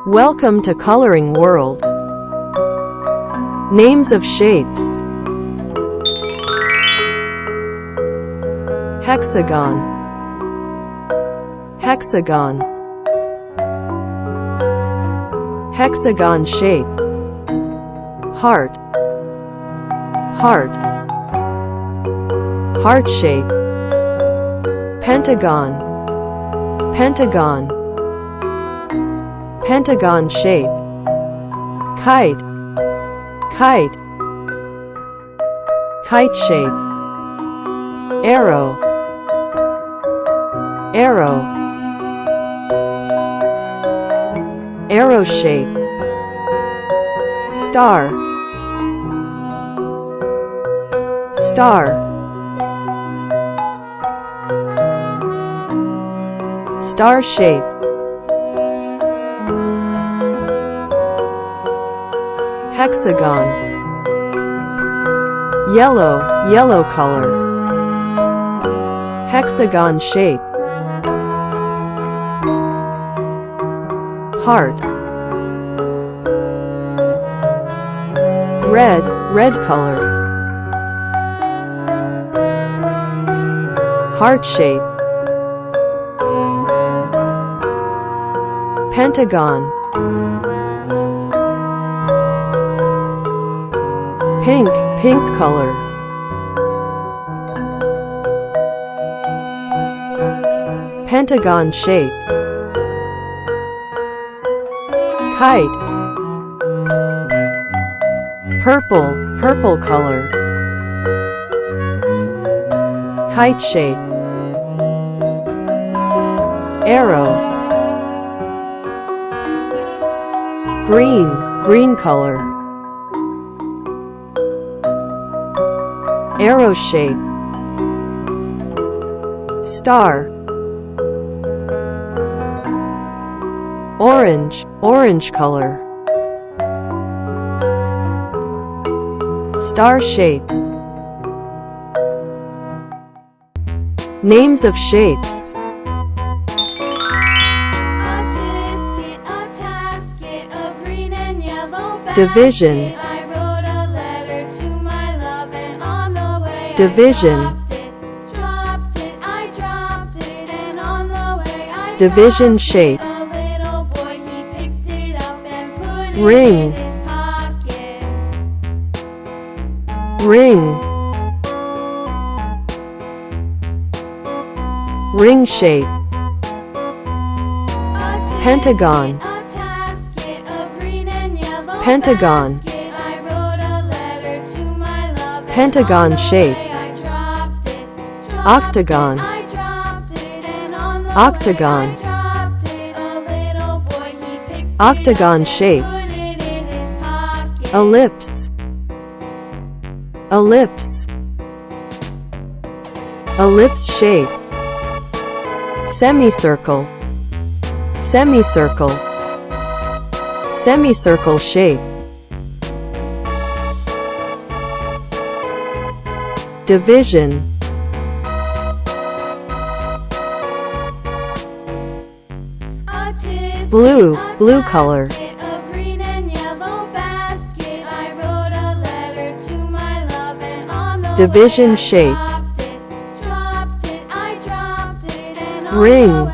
Welcome to Coloring World. Names of shapes. Hexagon. Hexagon. Hexagon shape. Heart. Heart. Heart shape. Pentagon. Pentagon. Pentagon shape. Kite. Kite. Kite shape. Arrow. Arrow. Arrow shape. Star. Star. Star shape. Hexagon. Yellow, yellow color. Hexagon shape. Heart. Red, red color. Heart shape. Pentagon. Pink, pink color. Pentagon shape. Kite. Purple, purple color. Kite shape. Arrow. Green, green color. Arrow shape. Star. Orange, orange color. Star shape. Names of shapes. Division. Division. Division shape. Ring. Ring. Ring shape. Pentagon. Pentagon. Pentagon shape. Octagon. Octagon. Octagon shape. Ellipse. Ellipse. Ellipse shape. Semicircle. Semicircle. Semicircle shape. Division. Blue, blue color. Division shape. Ring.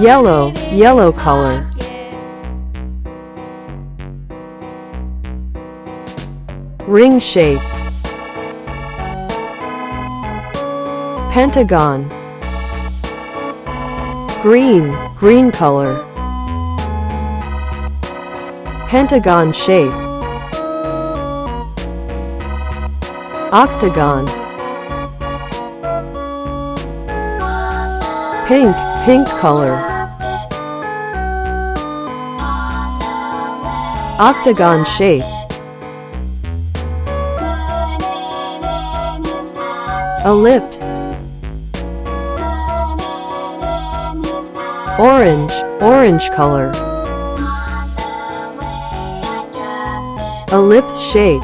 Yellow, yellow color. Ring shape. Pentagon. Green, green color. Pentagon shape. Octagon. Pink, pink color. Octagon shape. Ellipse. Orange, orange color. Ellipse shape.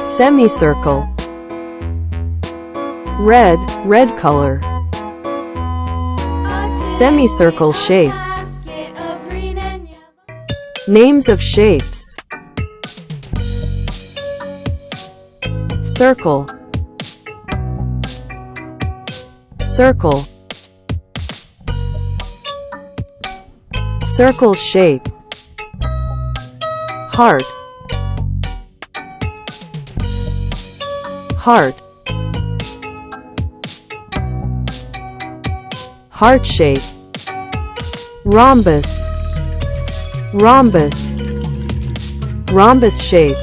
Semicircle. red, red color. Semicircle shape. Names of shapes. Circle, circle. Circle shape. Heart, heart. Heart shape. Rhombus, rhombus. Rhombus shape.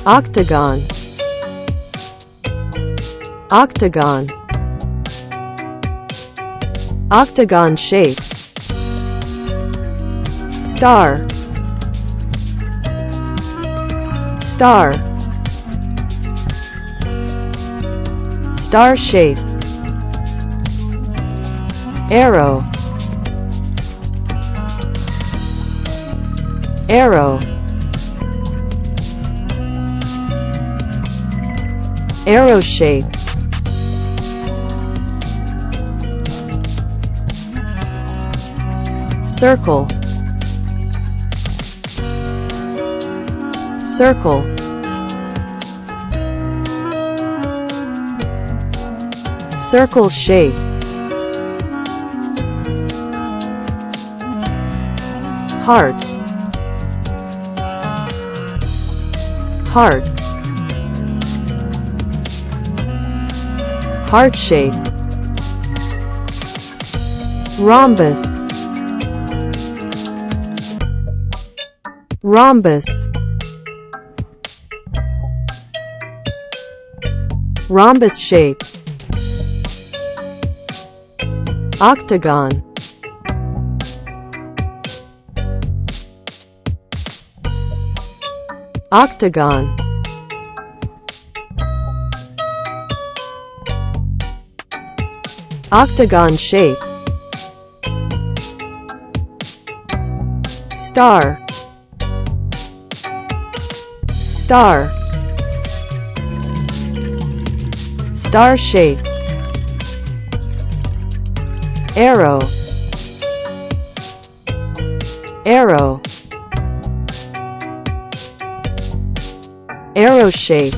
Octagon, octagon. Octagon shape. Star, star. Star shape. Arrow, arrow. Arrow shape. Circle, circle. Circle shape. Heart, heart. Heart shape. Rhombus, rhombus. Rhombus shape. Octagon, octagon. Octagon shape. Star, star. Star shape. Arrow, arrow. Arrow shape.